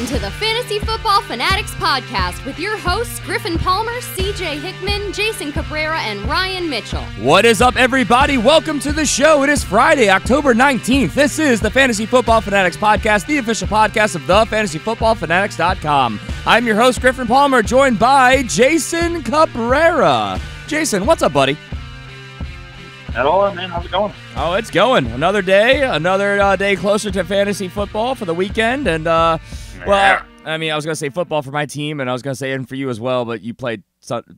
to the Fantasy Football Fanatics podcast with your hosts Griffin Palmer, CJ Hickman, Jason Cabrera, and Ryan Mitchell. What is up, everybody? Welcome to the show. It is Friday, October 19th. This is the Fantasy Football Fanatics podcast, the official podcast of thefantasyfootballfanatics.com. I'm your host, Griffin Palmer, joined by Jason Cabrera. Jason, what's up, buddy? Hello, man. How's it going? Oh, it's going. Another day closer to fantasy football for the weekend. And, well, I mean, I was going to say football for my team, and I was going to say and for you as well, but you played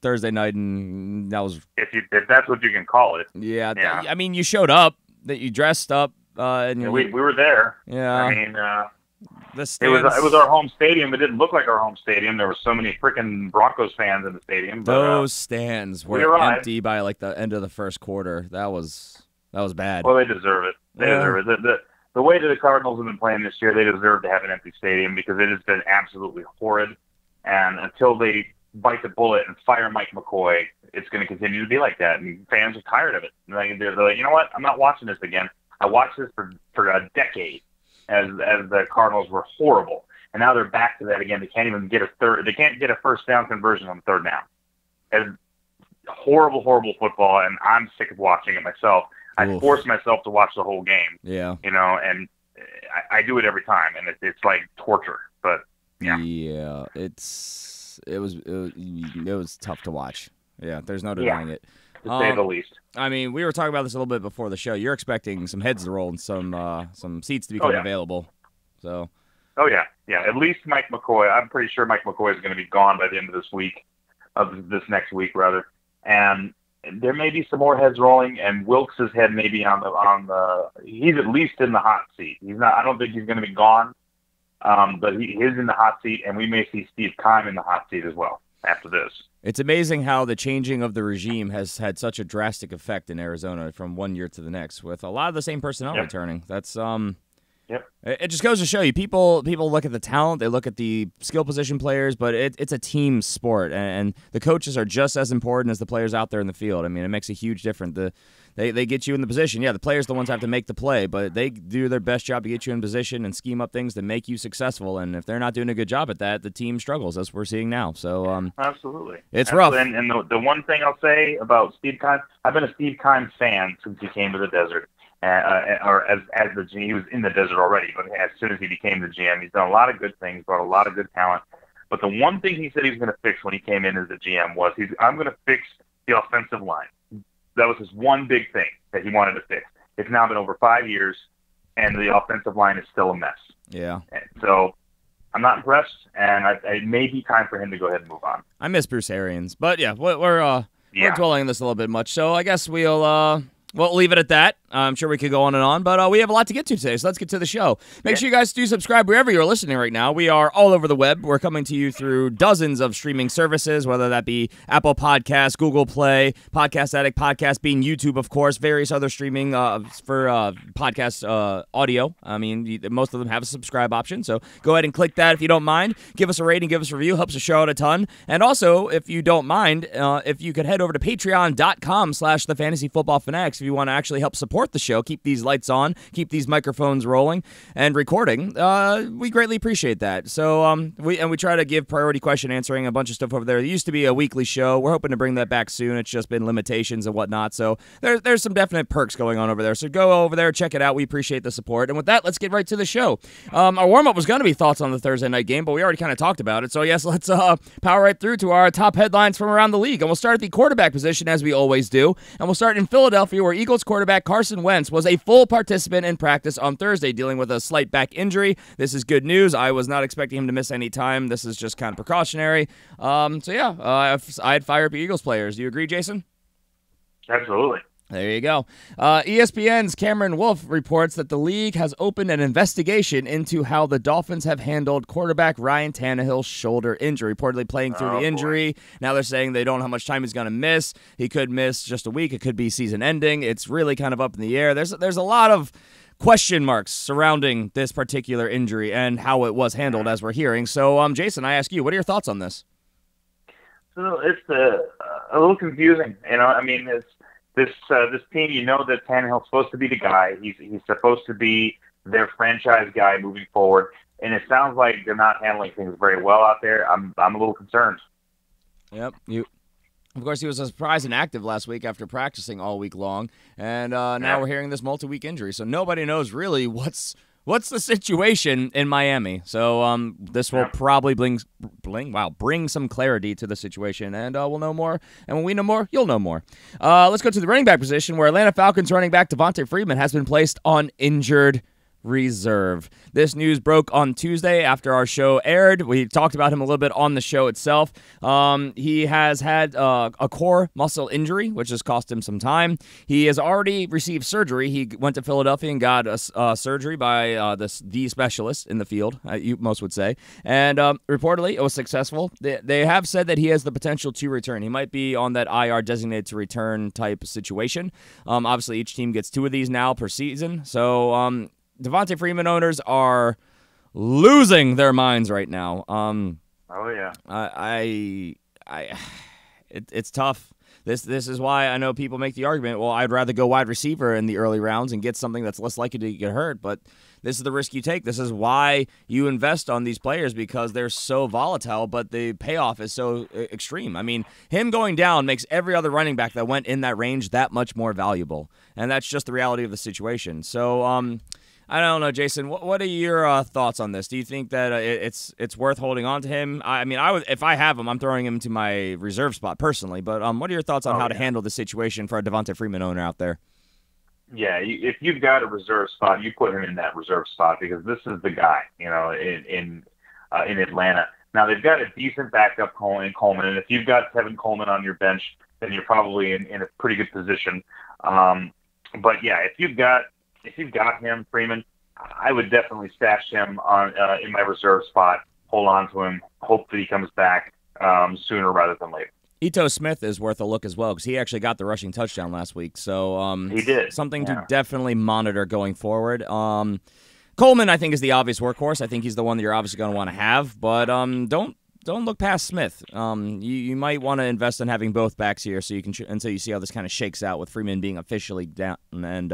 Thursday night, and that was... If that's what you can call it. Yeah. I mean, you showed up, that you dressed up. And we were there. Yeah. I mean, it was our home stadium. It didn't look like our home stadium. There were so many freaking Broncos fans in the stadium. But, those stands were empty by like the end of the first quarter. That was bad. Well, they deserve it. They deserve it. The way that the Cardinals have been playing this year, they deserve to have an empty stadium because it has been absolutely horrid. And until they bite the bullet and fire Mike McCoy, it's going to continue to be like that. And fans are tired of it. They're like, you know what? I'm not watching this again. I watched this for a decade. As the Cardinals were horrible, and now they're back to that again. They can't even get They can't get a first down conversion on third down. It's horrible football, and I'm sick of watching it myself. I force myself to watch the whole game. Yeah, and I do it every time, and it's like torture. But yeah, it was tough to watch. Yeah, there's no denying it. To say the least. I mean, we were talking about this a little bit before the show. You're expecting some heads to roll and some seats to become available. So. Oh yeah. At least Mike McCoy. I'm pretty sure Mike McCoy is going to be gone by the end of this next week rather. And there may be some more heads rolling, and Wilkes' head may be on the. He's at least in the hot seat. He's not. I don't think he's going to be gone. But he is in the hot seat, and we may see Steve Keim in the hot seat as well after this. It's amazing how the changing of the regime has had such a drastic effect in Arizona from one year to the next, with a lot of the same personnel returning. That's It just goes to show you, people look at the talent, they look at the skill position players, but it's a team sport, and the coaches are just as important as the players out there in the field. I mean, it makes a huge difference. They get you in the position. Yeah, the players are the ones that have to make the play, but they do their best job to get you in position and scheme up things to make you successful. And if they're not doing a good job at that, the team struggles, as we're seeing now. So absolutely, it's rough. And the one thing I'll say about Steve Keim, I've been a Steve Keim fan since he came to the desert. Or as the GM, he was in the desert already, but as soon as he became the GM, he's done a lot of good things, brought a lot of good talent. But the one thing he said he was going to fix when he came in as the GM was, I'm going to fix the offensive line. That was his one big thing that he wanted to fix. It's now been over 5 years, and the offensive line is still a mess. Yeah. And so I'm not impressed, and it may be time for him to go ahead and move on. I miss Bruce Arians, but yeah, we're dwelling on this a little bit much, so I guess we'll leave it at that. I'm sure we could go on and on, but we have a lot to get to today, so let's get to the show. Make sure you guys do subscribe wherever you're listening right now. We are all over the web. We're coming to you through dozens of streaming services, whether that be Apple Podcasts, Google Play, Podcast Addict, Podcast Bean, YouTube, of course, various other streaming for podcast audio. I mean, most of them have a subscribe option, so go ahead and click that if you don't mind. Give us a rating, give us a review, helps the show out a ton. And also, if you don't mind, if you could head over to patreon.com/thefantasyfootballfanatics if you want to actually help support the show, keep these lights on, keep these microphones rolling and recording. We greatly appreciate that. So we try to give priority question answering, a bunch of stuff over there. It used to be a weekly show. We're hoping to bring that back soon. It's just been limitations and whatnot. So there's some definite perks going on over there. So go over there, check it out. We appreciate the support. And with that, let's get right to the show. Our warm-up was going to be thoughts on the Thursday night game, but we already kind of talked about it. So yes, let's power right through to our top headlines from around the league. And we'll start at the quarterback position as we always do. And we'll start in Philadelphia, where Eagles quarterback Carson Wentz was a full participant in practice on Thursday, dealing with a slight back injury. This is good news. I was not expecting him to miss any time. This is just kind of precautionary. I'd fire up Eagles players. Do you agree, Jason? Absolutely. There you go. ESPN's Cameron Wolf reports that the league has opened an investigation into how the Dolphins have handled quarterback Ryan Tannehill's shoulder injury, reportly playing through the injury. Now they're saying they don't know how much time he's going to miss. He could miss just a week. It could be season ending. It's really kind of up in the air. There's a lot of question marks surrounding this particular injury and how it was handled, as we're hearing. So, Jason, I ask you, what are your thoughts on this? So it's a little confusing. I mean, this team, that Tannehill's supposed to be the guy. He's supposed to be their franchise guy moving forward. and it sounds like they're not handling things very well out there. I'm a little concerned. Yep. Of course, he was surprised and active last week after practicing all week long, and now we're hearing this multi-week injury. So nobody knows really what's the situation in Miami. So this will probably bring some clarity to the situation, and we'll know more. And when we know more, you'll know more. Let's go to the running back position, where Atlanta Falcons running back Devontae Freeman has been placed on injured reserve. This news broke on Tuesday after our show aired. We talked about him a little bit on the show itself. He has had a core muscle injury, which has cost him some time. He has already received surgery. He went to Philadelphia and got a surgery by the specialist in the field, most would say. And reportedly, it was successful. They have said that he has the potential to return. He might be on that IR designated to return type situation. Obviously, each team gets 2 of these now per season. So, Devontae Freeman owners are losing their minds right now. Oh yeah, it's tough. This is why I know people make the argument, well, I'd rather go wide receiver in the early rounds and get something that's less likely to get hurt. But this is the risk you take. This is why you invest on these players, because they're so volatile, but the payoff is so extreme. I mean, him going down makes every other running back that went in that range that much more valuable, and that's just the reality of the situation. So, I don't know, Jason. What are your thoughts on this? Do you think that it's worth holding on to him? I mean, if I have him, I'm throwing him to my reserve spot personally. But what are your thoughts on how to handle the situation for a Devontae Freeman owner out there? Yeah, if you've got a reserve spot, you put him in that reserve spot, because this is the guy, in Atlanta. Now they've got a decent backup in Coleman, and if you've got Tevin Coleman on your bench, then you're probably in a pretty good position. But yeah, if you've got him, Freeman, I would definitely stash him on in my reserve spot, hold on to him, hope that he comes back sooner rather than later. Ito Smith is worth a look as well, because he actually got the rushing touchdown last week. So he did. Something to definitely monitor going forward. Coleman, I think, is the obvious workhorse. I think he's the one that you're obviously going to want to have, but don't look past Smith. You might want to invest in having both backs here, so you can until you see how this kind of shakes out with Freeman being officially down and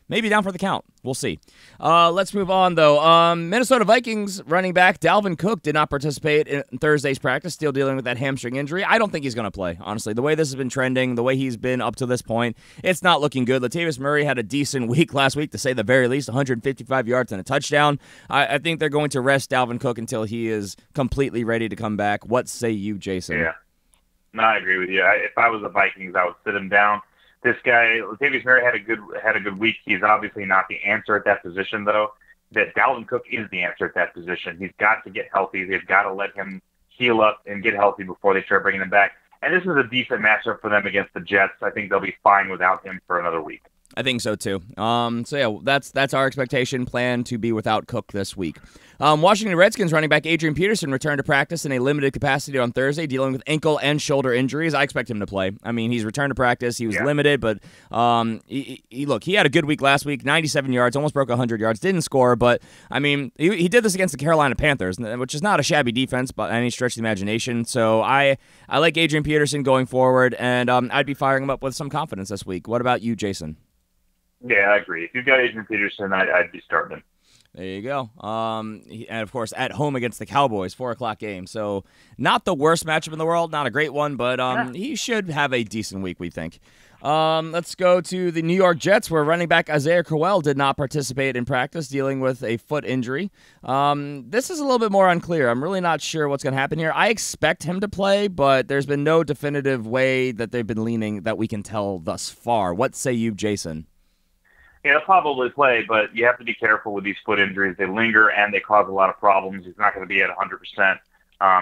maybe down for the count. We'll see. Let's move on, though. Minnesota Vikings running back Dalvin Cook did not participate in Thursday's practice, still dealing with that hamstring injury. I don't think he's going to play, honestly. The way this has been trending, the way he's been up to this point, it's not looking good. Latavius Murray had a decent week last week, to say the very least, 155 yards and a touchdown. I think they're going to rest Dalvin Cook until he is completely ready to come back. What say you, Jason? Yeah. No, I agree with you. If I was the Vikings, I would sit him down. This guy, Latavius Murray, had a good week. He's obviously not the answer at that position, though. That Dalvin Cook is the answer at that position. He's got to get healthy. They've got to let him heal up and get healthy before they start bringing him back. And this is a decent matchup for them against the Jets. I think they'll be fine without him for another week. I think so too. So yeah, that's our expectation. Plan to be without Cook this week. Washington Redskins running back Adrian Peterson returned to practice in a limited capacity on Thursday, dealing with ankle and shoulder injuries. I expect him to play. I mean, he's returned to practice. He was limited, but he had a good week last week. 97 yards, almost broke 100 yards. Didn't score, but I mean, he did this against the Carolina Panthers, which is not a shabby defense by any stretch of the imagination. So I like Adrian Peterson going forward, and I'd be firing him up with some confidence this week. What about you, Jason? Yeah, I agree. If you've got Adrian Peterson, I'd be starting him. There you go. And, of course, at home against the Cowboys, 4 o'clock game. So not the worst matchup in the world, not a great one, but he should have a decent week, we think. Let's go to the New York Jets, where running back Isaiah Crowell did not participate in practice, dealing with a foot injury. This is a little bit more unclear. I'm really not sure what's going to happen here. I expect him to play, but there's been no definitive way that they've been leaning that we can tell thus far. What say you, Jason? Yeah, he'll probably play, but you have to be careful with these foot injuries. They linger and they cause a lot of problems. He's not going to be at 100%.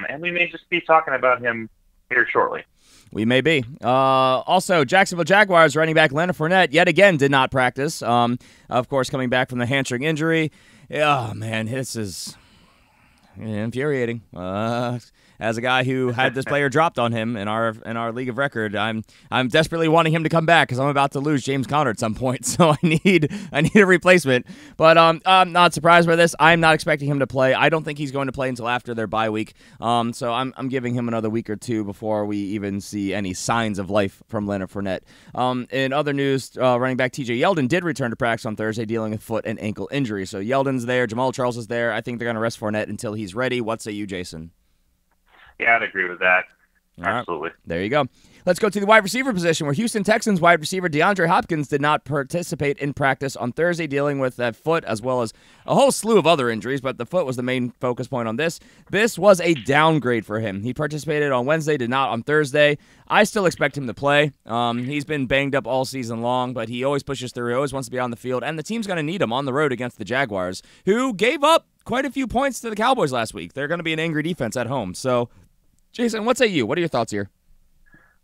And we may just be talking about him here shortly. We may be. Also, Jacksonville Jaguars running back Leonard Fournette yet again did not practice. Of course, coming back from the hamstring injury. Oh, man, this is infuriating. as a guy who had this player dropped on him in our league of record, I'm desperately wanting him to come back because I'm about to lose James Conner at some point. So I need a replacement. But I'm not surprised by this. I'm not expecting him to play. I don't think he's going to play until after their bye week. So I'm giving him another week or two before we even see any signs of life from Leonard Fournette. In other news, running back T.J. Yeldon did return to practice on Thursday, dealing with foot and ankle injury. So Yeldon's there, Jamal Charles is there. I think they're going to rest Fournette until he's ready. What say you, Jason? Yeah, I'd agree with that. All right. Absolutely. There you go. Let's go to the wide receiver position, where Houston Texans wide receiver DeAndre Hopkins did not participate in practice on Thursday, dealing with that foot as well as a whole slew of other injuries, but the foot was the main focus point on this. This was a downgrade for him. He participated on Wednesday, did not on Thursday. I still expect him to play. He's been banged up all season long, but he always pushes through. He always wants to be on the field, and the team's going to need him on the road against the Jaguars, who gave up quite a few points to the Cowboys last week. They're going to be an angry defense at home. So, Jason, what say you? What are your thoughts here?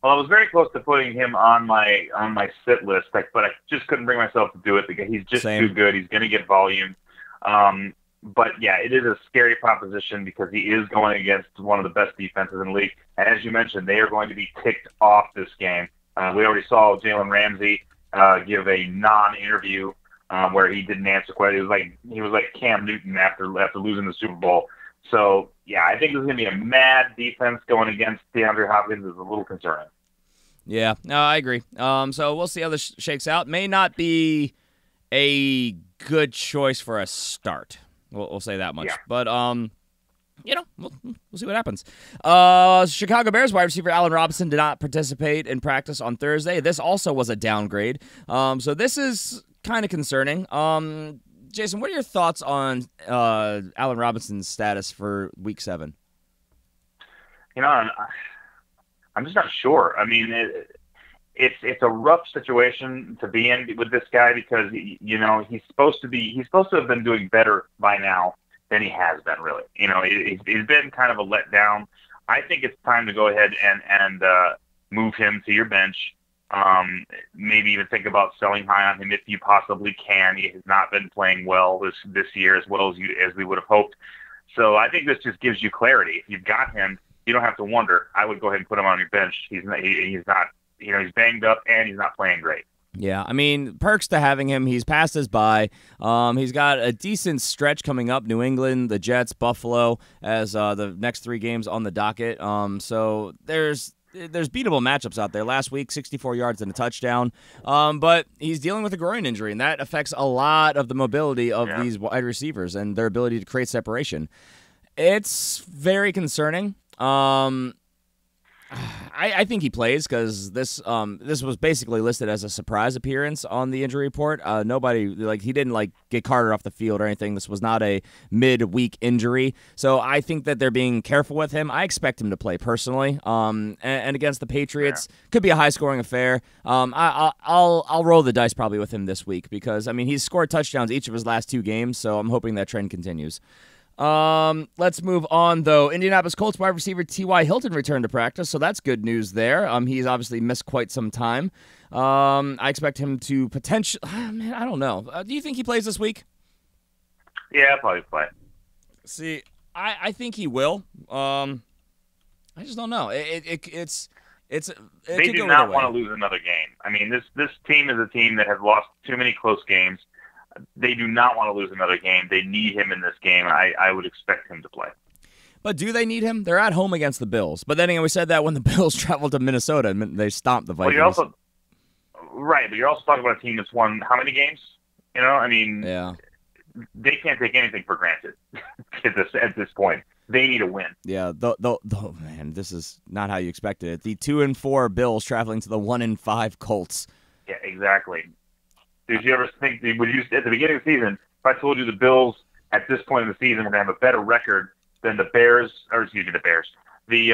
Well, I was very close to putting him on my sit list, but I just couldn't bring myself to do it because he's just too good. He's going to get volume. But, yeah, it is a scary proposition because he is going against one of the best defenses in the league. And as you mentioned, they are going to be ticked off this game. We already saw Jalen Ramsey give a non-interview where he didn't answer questions. He was like Cam Newton after losing the Super Bowl. So, yeah, I think this is going to be a mad defense going against DeAndre Hopkins. Is a little concerning. Yeah, no, I agree. So we'll see how this shakes out. May not be a good choice for a start. We'll say that much. Yeah. But, we'll see what happens. Chicago Bears wide receiver Allen Robinson did not participate in practice on Thursday. This also was a downgrade. So this is kind of concerning. Jason, what are your thoughts on Allen Robinson's status for Week 7? I'm just not sure. I mean, it's a rough situation to be in with this guy because he's supposed to have been doing better by now than he has been. Really, he's been kind of a letdown. I think it's time to go ahead and move him to your bench. Maybe even think about selling high on him if you possibly can. He has not been playing well this year as well as we would have hoped. So I think this just gives you clarity. If you've got him, you don't have to wonder. I would go ahead and put him on your bench. He's not, he's banged up and he's not playing great. Yeah, I mean, perks to having him. He's past his bye. He's got a decent stretch coming up. New England, the Jets, Buffalo as the next 3 games on the docket. So there's beatable matchups out there. Last week, 64 yards and a touchdown. But he's dealing with a groin injury, and that affects a lot of the mobility of these wide receivers and their ability to create separation. It's very concerning. I think he plays because this was basically listed as a surprise appearance on the injury report. He didn't get Carter off the field or anything. This was not a midweek injury, so I think that they're being careful with him. I expect him to play personally. And against the Patriots, could be a high scoring affair. I'll roll the dice probably with him this week because he's scored touchdowns each of his last 2 games, so I'm hoping that trend continues. Let's move on, though. Indianapolis Colts wide receiver T.Y. Hilton returned to practice, so that's good news there. He's obviously missed quite some time. I expect him to potentially... man, I don't know. Do you think he plays this week? Yeah, I'll probably play. See, I think he will. I just don't know. They do not want to lose another game. I mean, this team is a team that has lost too many close games. They do not want to lose another game. They need him in this game. I would expect him to play. But do they need him? They're at home against the Bills. But then again, we said that when the Bills traveled to Minnesota and they stomped the Vikings. But you're also talking about a team that's won how many games? Yeah. They can't take anything for granted at this point. They need a win. Yeah, man, this is not how you expected it. The 2-4 Bills traveling to the 1-5 Colts. Yeah, exactly. Did you ever think, at the beginning of the season, if I told you the Bills at this point in the season were going to have a better record than the Bears, the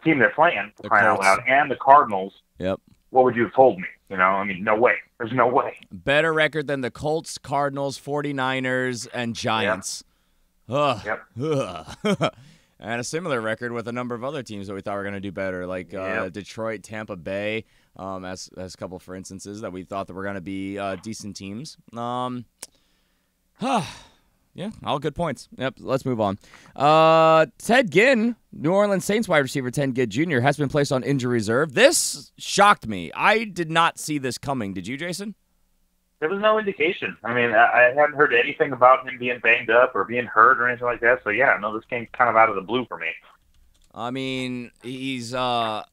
team they're playing, crying out loud, and the Cardinals, yep. What would you have told me? No way. There's no way. Better record than the Colts, Cardinals, 49ers, and Giants. Yep. Ugh. And a similar record with a number of other teams that we thought were going to do better, like Detroit, Tampa Bay, as a couple for instances that we thought that were going to be decent teams. Yeah, Yeah, all good points. Yep, let's move on. Ted Ginn, New Orleans Saints wide receiver Ted Ginn Jr. has been placed on injury reserve. This shocked me. I did not see this coming. Did you, Jason? There was no indication. I mean, I hadn't heard anything about him being banged up or being hurt or anything like that. So, yeah, no, this came kind of out of the blue for me. I mean, he's dealing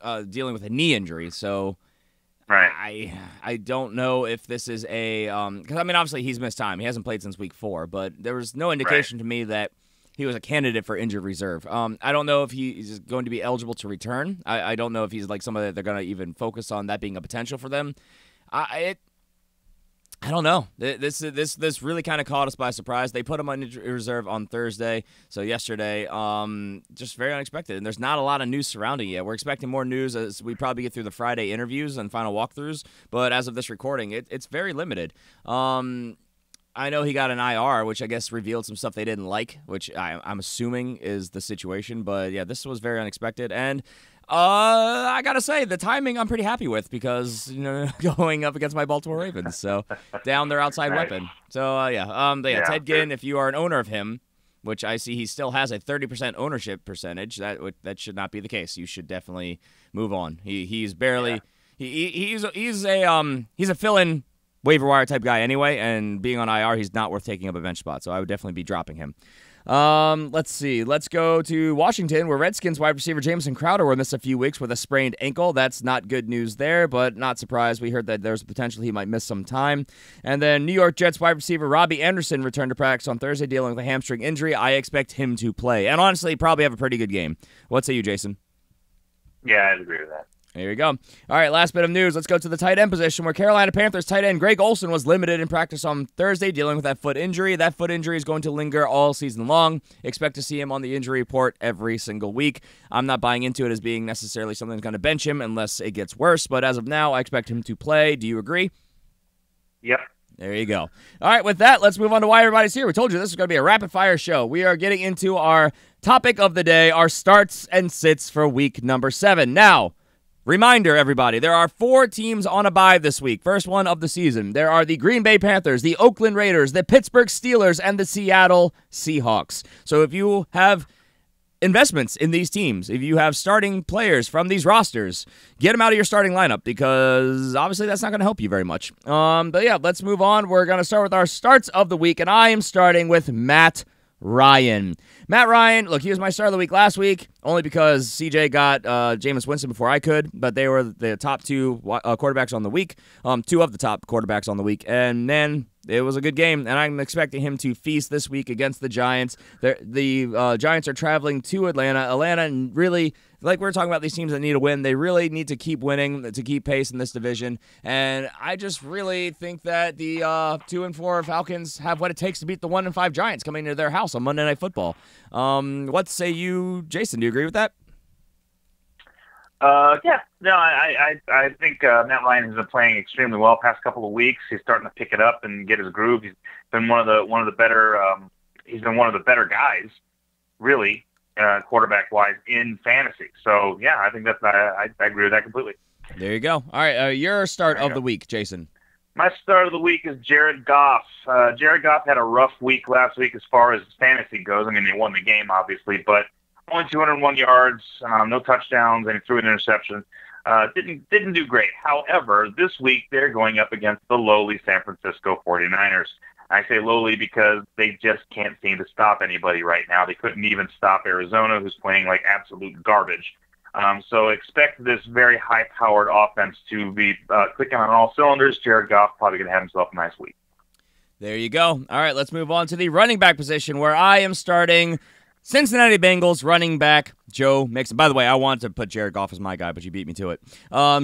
with a knee injury, so right. I don't know if this is a because I mean, obviously he's missed time. He hasn't played since week 4, but there was no indication to me that he was a candidate for injured reserve. I don't know if he's going to be eligible to return. I don't know if he's like somebody that they're going to even focus on that being a potential for them. I don't know. This really kind of caught us by surprise. They put him on injury reserve on Thursday, so yesterday. Just very unexpected, and there's not a lot of news surrounding it. We're expecting more news as we probably get through the Friday interviews and final walkthroughs, but as of this recording, it's very limited. I know he got an IR, which I guess revealed some stuff they didn't like, which I'm assuming is the situation, but yeah, this was very unexpected, and I gotta say, the timing I'm pretty happy with because, going up against my Baltimore Ravens, so down their outside weapon. So, Ted Ginn, if you are an owner of him, which I see he still has a 30% ownership percentage, that should not be the case. You should definitely move on. He's barely he's a fill-in waiver wire type guy anyway, and being on IR, he's not worth taking up a bench spot, so I would definitely be dropping him. Let's see. Let's go to Washington, where Redskins wide receiver Jamison Crowder will miss a few weeks with a sprained ankle. That's not good news there, but not surprised. We heard that there's a potential he might miss some time. And then New York Jets wide receiver Robbie Anderson returned to practice on Thursday dealing with a hamstring injury. I expect him to play. And honestly, probably have a pretty good game. What say you, Jason? Yeah, I'd agree with that. There you go. All right, last bit of news. Let's go to the tight end position where Carolina Panthers tight end Greg Olsen was limited in practice on Thursday dealing with that foot injury. That foot injury is going to linger all season long. Expect to see him on the injury report every single week. I'm not buying into it as being necessarily something that's going to bench him unless it gets worse, but as of now, I expect him to play. Do you agree? Yep. There you go. All right, with that, let's move on to why everybody's here. We told you this is going to be a rapid-fire show. We are getting into our topic of the day, our starts and sits for week number 7. Now, reminder, everybody, there are 4 teams on a bye this week. First one of the season. There are the Green Bay Panthers, the Oakland Raiders, the Pittsburgh Steelers, and the Seattle Seahawks. So if you have investments in these teams, if you have starting players from these rosters, get them out of your starting lineup because obviously that's not going to help you very much. But yeah, let's move on. We're going to start with our starts of the week, and I am starting with Matt Ryan. Matt Ryan, look, he was my start of the week last week, only because CJ got Jameis Winston before I could, but they were the top 2 quarterbacks on the week, 2 of the top quarterbacks on the week, and then it was a good game, and I'm expecting him to feast this week against the Giants. The Giants are traveling to Atlanta. Atlanta really, like we were talking about these teams that need a win, they really need to keep winning to keep pace in this division, and I just really think that the 2-4 Falcons have what it takes to beat the 1-5 Giants coming into their house on Monday Night Football. What say you, Jason? Do you agree with that? Yeah. No, I think Matt Ryan has been playing extremely well past couple of weeks. He's starting to pick it up and get his groove. He's been one of the better. He's been one of the better guys, really, quarterback wise in fantasy. So yeah, I think I agree with that completely. There you go. All right, your start of the week, Jason. My start of the week is Jared Goff. Jared Goff had a rough week last week as far as fantasy goes. I mean, they won the game, obviously, but only 201 yards, no touchdowns, and he threw an interception. Didn't do great. However, this week they're going up against the lowly San Francisco 49ers. I say lowly because they just can't seem to stop anybody right now. They couldn't even stop Arizona, who's playing like absolute garbage. So expect this very high-powered offense to be clicking on all cylinders. Jared Goff probably going to have himself a nice week. There you go. All right, let's move on to the running back position where I am starting Cincinnati Bengals running back Joe Mixon. By the way, I wanted to put Jared Goff as my guy, but you beat me to it.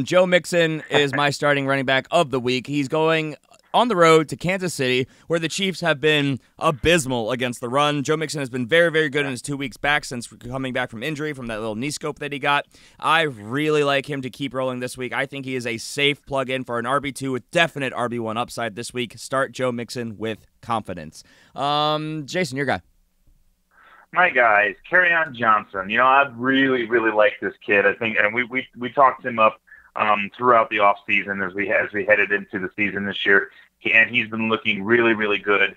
Joe Mixon is my starting running back of the week. He's going on the road to Kansas City, where the Chiefs have been abysmal against the run. Joe Mixon has been very, very good in his 2 weeks back since coming back from injury from that little knee scope that he got. I really like him to keep rolling this week. I think he is a safe plug-in for an RB2 with definite RB1 upside this week. Start Joe Mixon with confidence. Jason, your guy. My guy is Kerryon Johnson. I really, really like this kid. I think, and we talked him up throughout the offseason as we headed into the season this year, and he's been looking really, really good.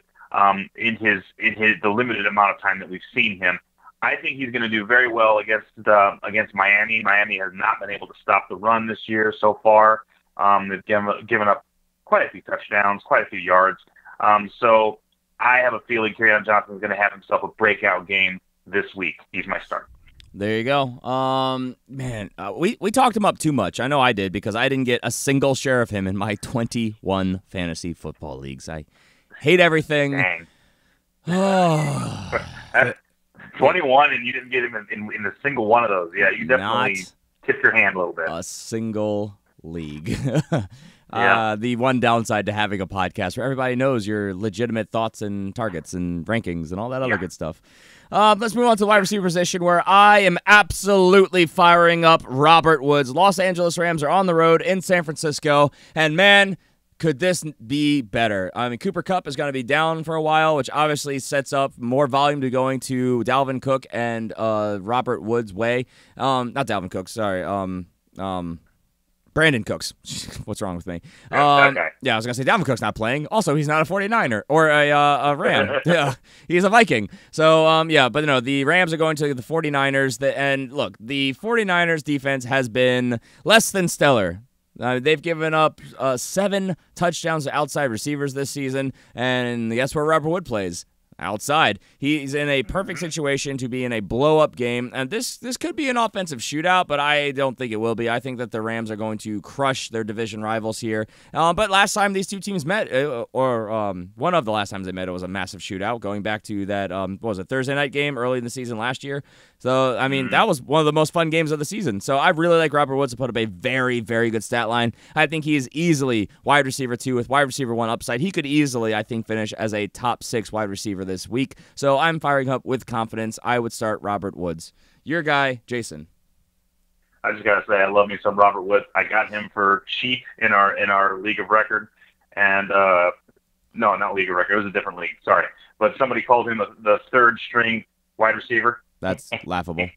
in the limited amount of time that we've seen him. I think he's going to do very well against Miami. Miami has not been able to stop the run this year so far. They've given up quite a few touchdowns, quite a few yards. So I have a feeling Kerryon Johnson is going to have himself a breakout game this week. He's my start. There you go. We talked him up too much. I know I did, because I didn't get a single share of him in my 21 fantasy football leagues. I hate everything. Dang. Oh. 21, and you didn't get him in a single one of those. Yeah, you definitely tipped your hand a little bit. A single league. Yeah. The one downside to having a podcast where everybody knows your legitimate thoughts and targets and rankings and all that other good stuff. Let's move on to the wide receiver position, where I am absolutely firing up Robert Woods. Los Angeles Rams are on the road in San Francisco, and man, could this be better? I mean, Cooper Kupp is going to be down for a while, which obviously sets up more volume to going to Dalvin Cook and Robert Woods' way. Not Dalvin Cook, sorry. Brandon Cooks. What's wrong with me? Okay. Yeah, I was going to say Dalvin Cook's not playing. Also, he's not a 49er or a Ram. Yeah, he's a Viking. So, but no, the Rams are going to the 49ers. And look, the 49ers defense has been less than stellar. They've given up 7 touchdowns to outside receivers this season, and guess where Robert Wood plays? Outside. He's in a perfect situation to be in a blow-up game, and this could be an offensive shootout, but I don't think it will be. I think that the Rams are going to crush their division rivals here. But last time these two teams met, one of the last times they met, it was a massive shootout, going back to that, Thursday night game early in the season last year. So, I mean, that was one of the most fun games of the season. So I really like Robert Woods to put up a very, very good stat line. I think he is easily wide receiver 2 with wide receiver 1 upside. He could easily, I think, finish as a top 6 wide receiver this week. So I'm firing up with confidence. I would start Robert Woods. Your guy, Jason. I just got to say, I love me some Robert Woods. I got him for cheap in our league of record. And, no, not league of record. It was a different league. Sorry. But somebody called him the third string wide receiver. That's laughable.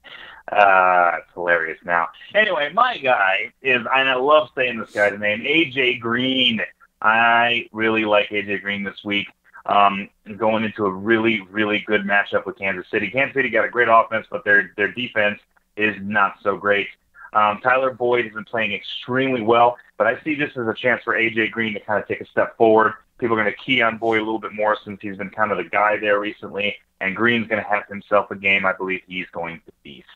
It's hilarious now. Anyway, my guy is, and I love saying this guy's name, A.J. Green. I really like A.J. Green this week. Going into a really, really good matchup with Kansas City. Kansas City got a great offense, but their defense is not so great. Tyler Boyd has been playing extremely well, but I see this as a chance for A.J. Green to kind of take a step forward. People are going to key on Boyd a little bit more since he's been kind of the guy there recently, and Green's going to have himself a game I believe he's going to feast.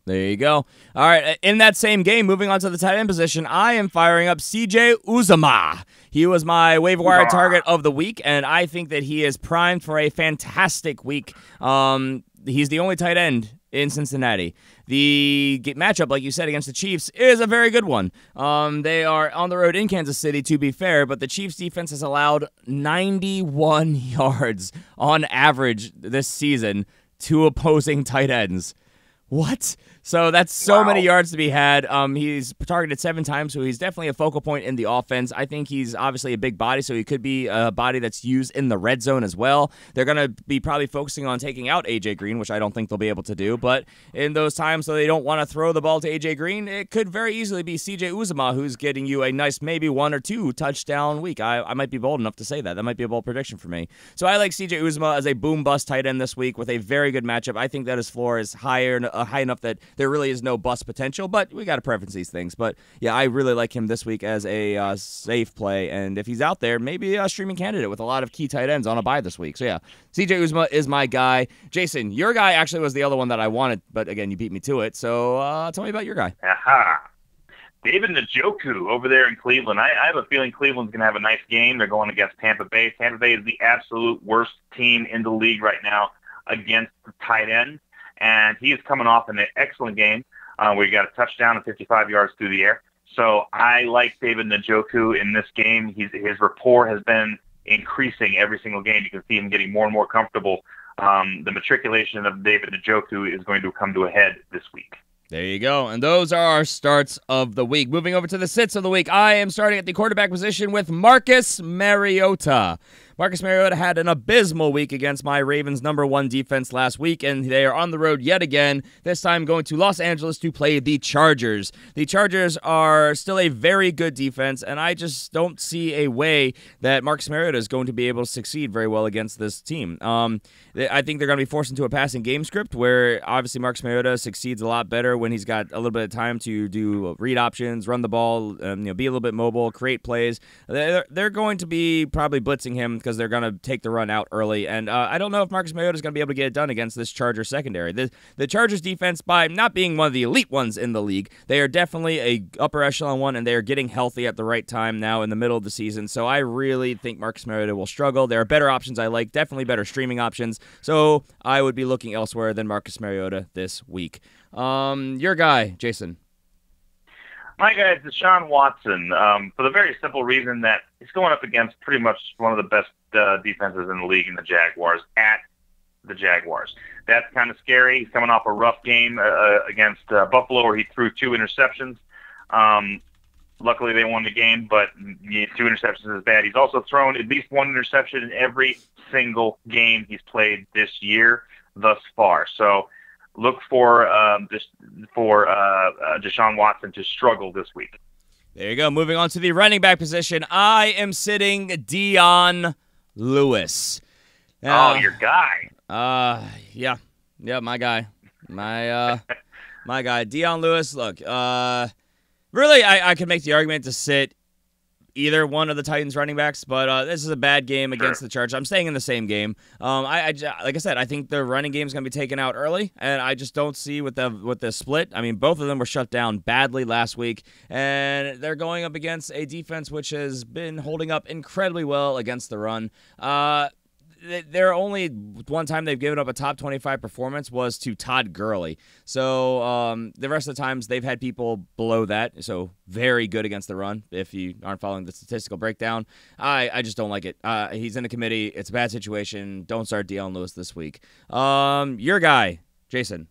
There you go. All right, in that same game, moving on to the tight end position, I am firing up C.J. Uzomah. He was my waiver wire target of the week, and I think that he is primed for a fantastic week. He's the only tight end in Cincinnati. The matchup, like you said, against the Chiefs is a very good one. They are on the road in Kansas City, to be fair, but the Chiefs defense has allowed 91 yards on average this season to opposing tight ends. What? So that's so many yards to be had. He's targeted 7 times, so he's definitely a focal point in the offense. I think he's obviously a big body, so he could be a body that's used in the red zone as well. They're going to be probably focusing on taking out A.J. Green, which I don't think they'll be able to do. But in those times so they don't want to throw the ball to A.J. Green, it could very easily be C.J. Uzomah who's getting you a nice maybe 1 or 2 touchdown week. I might be bold enough to say that. That might be a bold prediction for me. So I like C.J. Uzomah as a boom-bust tight end this week with a very good matchup. I think that his floor is high enough that there really is no bust potential, but we got to preference these things. But yeah, I really like him this week as a safe play, and if he's out there, maybe a streaming candidate with a lot of key tight ends on a bye this week. So yeah, CJ Uzomah is my guy. Jason, your guy actually was the other one that I wanted, but again, you beat me to it. So tell me about your guy. Aha. David Njoku over there in Cleveland. I have a feeling Cleveland's going to have a nice game. They're going against Tampa Bay. Tampa Bay is the absolute worst team in the league right now against the tight end. And he is coming off an excellent game where he got a touchdown and 55 yards through the air. So I like David Njoku in this game. His rapport has been increasing every single game. You can see him getting more and more comfortable. The matriculation of David Njoku is going to come to a head this week. There you go. And those are our starts of the week. Moving over to the sits of the week, I am starting at the quarterback position with Marcus Mariota. Marcus Mariota had an abysmal week against my Ravens' #1 defense last week, and they are on the road yet again, this time going to Los Angeles to play the Chargers. The Chargers are still a very good defense, and I just don't see a way that Marcus Mariota is going to be able to succeed very well against this team. I think they're going to be forced into a passing game script where obviously Marcus Mariota succeeds a lot better when he's got a little bit of time to do read options, run the ball, be a little bit mobile, create plays. They're going to be probably blitzing him because they're going to take the run out early, and I don't know if Marcus Mariota is going to be able to get it done against this Chargers secondary. The Chargers defense, by not being one of the elite ones in the league, they are definitely a upper echelon one, and they are getting healthy at the right time now in the middle of the season. So I really think Marcus Mariota will struggle. There are better options I like, definitely better streaming options. So I would be looking elsewhere than Marcus Mariota this week. Your guy, Jason. My guy is Deshaun Watson, for the very simple reason that he's going up against pretty much one of the best defenses in the league in the Jaguars, at the Jaguars. That's kind of scary. He's coming off a rough game against Buffalo where he threw 2 interceptions. Luckily, they won the game, but 2 interceptions is bad. He's also thrown at least 1 interception in every single game he's played this year thus far. So look for Deshaun Watson to struggle this week. There you go. Moving on to the running back position, I am sitting Dion Lewis. Your guy. Yeah, my guy. My guy, Dion Lewis. Look, really, I could make the argument to sit either one of the Titans running backs, but this is a bad game against the Chargers. I'm staying in the same game. Like I said, I think the running game is going to be taken out early, and I just don't see with the split. I mean, both of them were shut down badly last week, and they're going up against a defense which has been holding up incredibly well against the run. Their only one time they've given up a top 25 performance was to Todd Gurley. So the rest of the times they've had people below that. So very good against the run. If you aren't following the statistical breakdown, I just don't like it. He's in a committee. It's a bad situation. Don't start Dion Lewis this week. Your guy, Jason.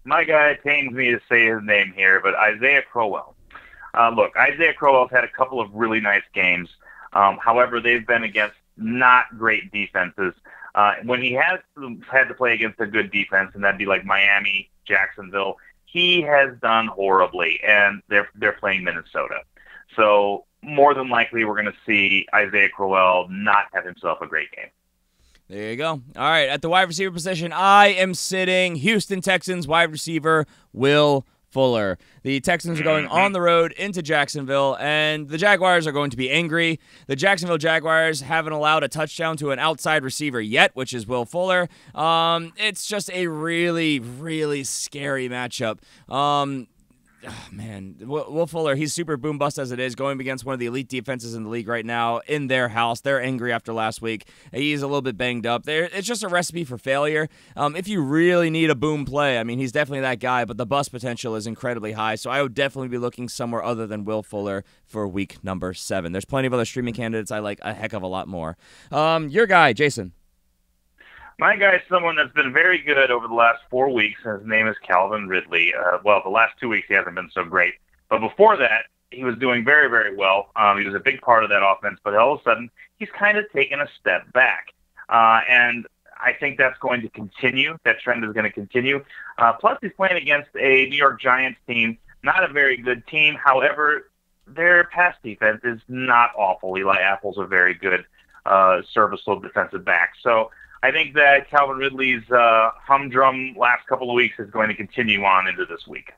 My guy, pains me to say his name here, but Isaiah Crowell. Look, Isaiah Crowell's had a couple of really nice games. However, they've been against not great defenses. When he has had to play against a good defense, and that'd be like Miami, Jacksonville, he has done horribly, and they're playing Minnesota. So more than likely, we're going to see Isaiah Crowell not have himself a great game. There you go. All right, at the wide receiver position, I am sitting Houston Texans wide receiver Will Fuller. The Texans are going on the road into Jacksonville, and the Jaguars are going to be angry. The Jacksonville Jaguars haven't allowed a touchdown to an outside receiver yet, which is Will Fuller. It's just a really, really scary matchup. Man, Will Fuller, he's super boom bust as it is, going against one of the elite defenses in the league right now in their house. They're angry after last week. He's a little bit banged up. It's just a recipe for failure. If you really need a boom play, I mean, he's definitely that guy, but the bust potential is incredibly high, so I would definitely be looking somewhere other than Will Fuller for week number 7. There's plenty of other streaming candidates I like a heck of a lot more. Your guy, Jason. My guy is someone that's been very good over the last 4 weeks, and his name is Calvin Ridley. The last 2 weeks he hasn't been so great. But before that, he was doing very, very well. He was a big part of that offense, but all of a sudden, he's kind of taken a step back. And I think that's going to continue. That trend is going to continue. Plus, he's playing against a New York Giants team, not a very good team. However, their pass defense is not awful. Eli Apple's a very good, serviceable defensive back. So I think that Calvin Ridley's humdrum last couple of weeks is going to continue on into this week.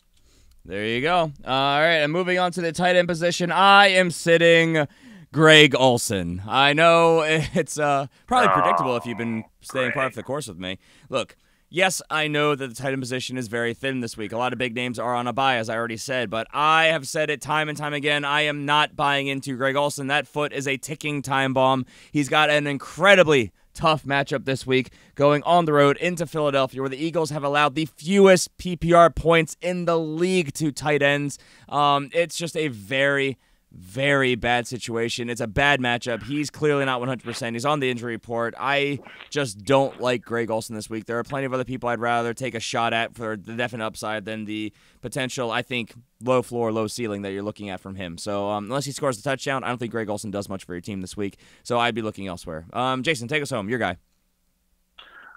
There you go. All right, and moving on to the tight end position, I am sitting Greg Olsen. I know it's probably predictable if you've been staying part of the course with me. Look, yes, I know that the tight end position is very thin this week. A lot of big names are on a bye, as I already said, but I have said it time and time again. I am not buying into Greg Olsen. That foot is a ticking time bomb. He's got an incredibly tough matchup this week, going on the road into Philadelphia, where the Eagles have allowed the fewest PPR points in the league to tight ends. It's just a very, very bad situation. It's a bad matchup. He's clearly not 100%. He's on the injury report. I just don't like Greg Olsen this week. There are plenty of other people I'd rather take a shot at for the definite upside than the potential, I think, low floor, low ceiling that you're looking at from him. So unless he scores the touchdown, I don't think Greg Olsen does much for your team this week. So I'd be looking elsewhere. Jason, take us home. Your guy.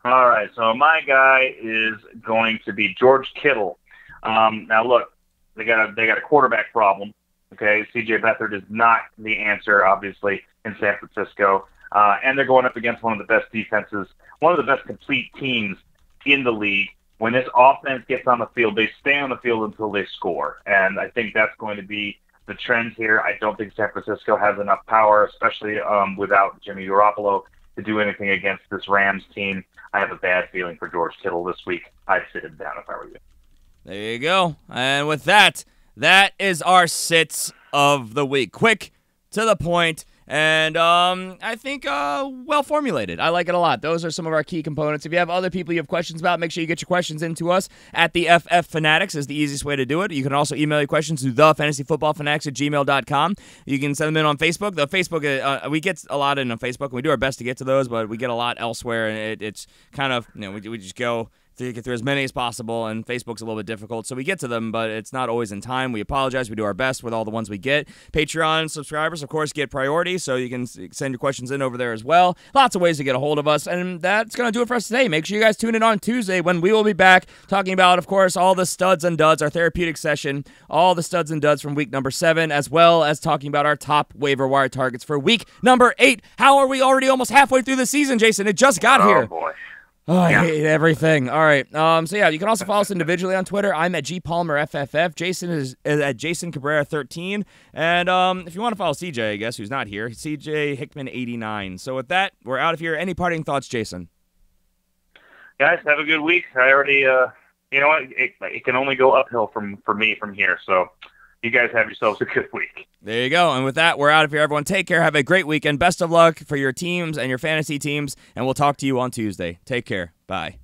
All right, so my guy is going to be George Kittle. Now, look, they got a quarterback problem. Okay, C.J. Beathard is not the answer, obviously, in San Francisco. And they're going up against one of the best defenses, one of the best complete teams in the league. When this offense gets on the field, they stay on the field until they score. And I think that's going to be the trend here. I don't think San Francisco has enough power, especially without Jimmy Garoppolo, to do anything against this Rams team. I have a bad feeling for George Kittle this week. I'd sit him down if I were you. There you go. And with that, that is our sits of the week. Quick, to the point, and I think well formulated. I like it a lot. Those are some of our key components. If you have other people you have questions about, make sure you get your questions into us at the FF Fanatics is the easiest way to do it. You can also email your questions to thefantasyfootballfanatics@gmail.com. You can send them in on Facebook. The Facebook, we get a lot in on Facebook, and we do our best to get to those, but we get a lot elsewhere, and it's kind of, we just go get through as many as possible, and Facebook's a little bit difficult, so we get to them, but it's not always in time. We apologize. We do our best with all the ones we get. Patreon subscribers, of course, get priority, so you can send your questions in over there as well. Lots of ways to get a hold of us, and that's going to do it for us today. Make sure you guys tune in on Tuesday when we will be back talking about, of course, all the studs and duds, our therapeutic session, all the studs and duds from week number 7, as well as talking about our top waiver wire targets for week number 8. How are we already almost halfway through the season, Jason? It just got here. Oh, boy. Oh, I hate everything. All right. So, yeah, you can also follow us individually on Twitter. I'm at GPalmerFFF. Jason is at Jason Cabrera13. And if you want to follow CJ, I guess, who's not here, CJ Hickman89. So with that, we're out of here. Any parting thoughts, Jason? Guys, have a good week. I already, you know what? It can only go uphill for me from here. So you guys have yourselves a good week. There you go. And with that, we're out of here, everyone. Take care. Have a great weekend. Best of luck for your teams and your fantasy teams. And we'll talk to you on Tuesday. Take care. Bye.